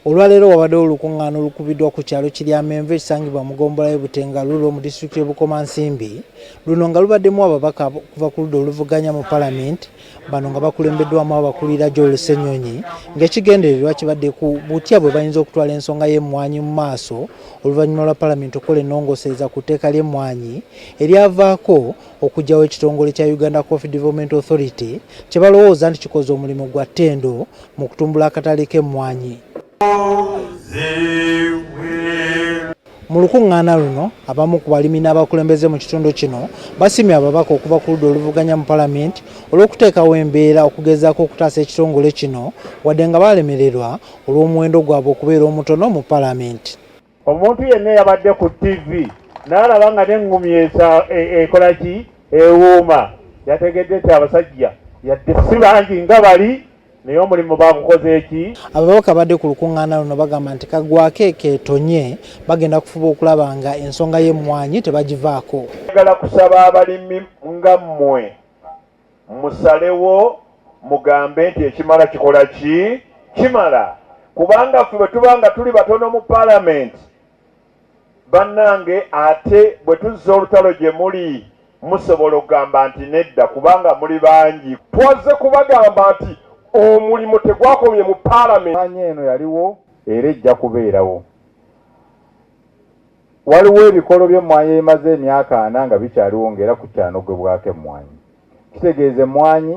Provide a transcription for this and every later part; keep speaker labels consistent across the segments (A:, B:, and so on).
A: Olwaleero wabadde olukungaana olukubiddwa ku kyalo kiri Amenvu ekisangibwa mu ggombolola y'e Butengalulo mu disitulikiti y'e Bukomansimbi. Luno nga lubaddemu ababaka kuva ku ludda oluvuganya mu Paalamenti, bano nga bakulembeddwamu abakulira Joel Ssenyonyi, ng'ekigendererwa kibadde ku butya bwe bayinza okutwala ensonga y'emmwanyi mu maaso oluvannyuma lwa Paalamenti okukola ennongoosereza ku tteeka ly'emmwanyi eryavaako okuggyawo ekitongole kya Uganda Coffee Development Authority kye balowooza nti kikoze omulimu gwa ttendo mu kutumbula akatale k'emmwanyi. Mu lukungaana luno abamu ku balimi n'abakulembeze mu kitundu kino basimye ababaka okuva ku ludda oluvuganya mu Paalamenti olw'okuteekawo embeera okugezaako okutaasa ekitongole kino wadde nga balemererwa olw'omuwendo gwabwe okubeera omutono mu Paalamenti.
B: Omuntu yenna yabadde ku TV n'alaba nga n'engumi ekola ki ewuuma yategedde nti abasajja yadde si bangi nga bali naye omulimu bagukoze eki.
A: Ababaka badde ku lukungaana luno bagamba nti kagwako ekeetonye bagenda kufuba okulaba nga ensonga y'emmwanyi tebagivaako.
B: Njagala kusaba abalimi nga mmwe musalewo mugambe nti ekimala kikola ki kimala, kubanga ffe bwe tuba nga tuli batono mu Paalamenti bannange ate bwe tuzza olutalo gye muli musobola okugamba nti nedda kubanga muli bangi.
C: Twazze kubagamba nti omulimu tegwakomye mu Paalamenti.
B: Eno yaliwo era ejja kubeerawo. Waliwo ebikolo by'emmwanyi ebimaze emyaka 4 nga bikyaliwo ng'era ku kyanogwebwako emmwanyi. Kitegeeza emmwanyi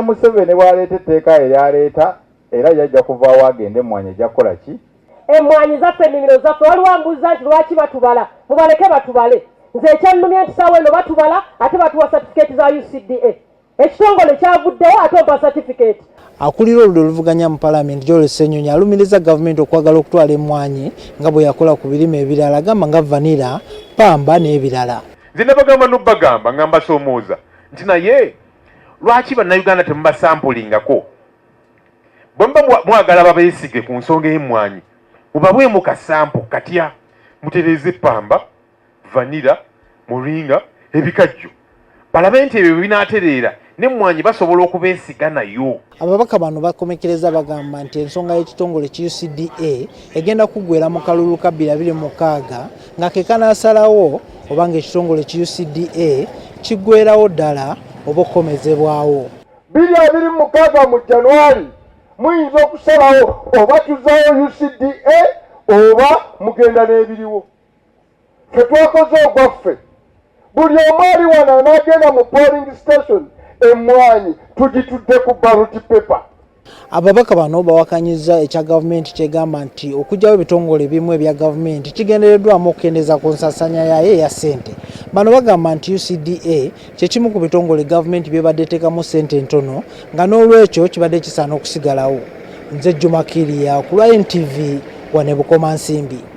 B: Museveni bw'aleeta etteeka eryaleeta era yajja kuvaawo agenda emmwanyi ejja kukola ki?
D: Emmwanyi zaffe ennimiro zaffe waliwo ambuuza nti lwaki batubala, mubaleke batubale. Nze ekyannumya nti saawa eno batubala ate batuwa satifikeeti za UCDA. Ekitongole kyavuddeyo ate ompa satifikeeti.
A: Akulira oludda oluvuganya mu Paalamenti Joel Ssenyonyi alumiriza gavumenti okwagala okutwala emmwanyi nga bwe yakola ku birime ebirala agamba nga vanira, pamba n'ebirala.
C: Nze nabagamba n'obbagamba nga mbasoomooza nti naye lwaki bannayuganda temubasampulingako? Bwe muba mwagala babeesige ku nsonga y'emmwanyi mubabwemu kasampu katya mutereeze pamba, vanira, muringa, ebikajjo. Paalamenti ebyo binaatereera n'emmwanyi basobola okubeesiga nayo.
A: Ababaka bano bakomekereza bagamba nti ensonga y'ekitongole ki UCDA egenda kuggwera mu kalulu ka 2026 nga ke kanaasalawo oba ng'ekitongole ki UCDA kiggwerawo ddala oba okukomezebwawo.
C: 2026 mu January muyinza okusalawo oba tuzaawo UCDA oba mugenda n'ebiriwo. Ffe twakoze ogwaffe. Buli omu ali wano n'agenda mu polling station emmwanyi tugitudde ku ballot paper.
A: Ababaka bano bawakanyiza ekya gavumenti kyegamba nti okuggyawo ebitongole bimu ebya gavumenti kigendereddwamu okukendeeza ku nsasanya yayo eya ssente. Bano bagamba nti UCDA kye kimu ku bitongole gavumenti byebadde teekamu ssente ntono nga n'olwekyo kibadde kisaana okusigalawo. Nze Juma Kiriya ku NTV wane Bukomansimbi.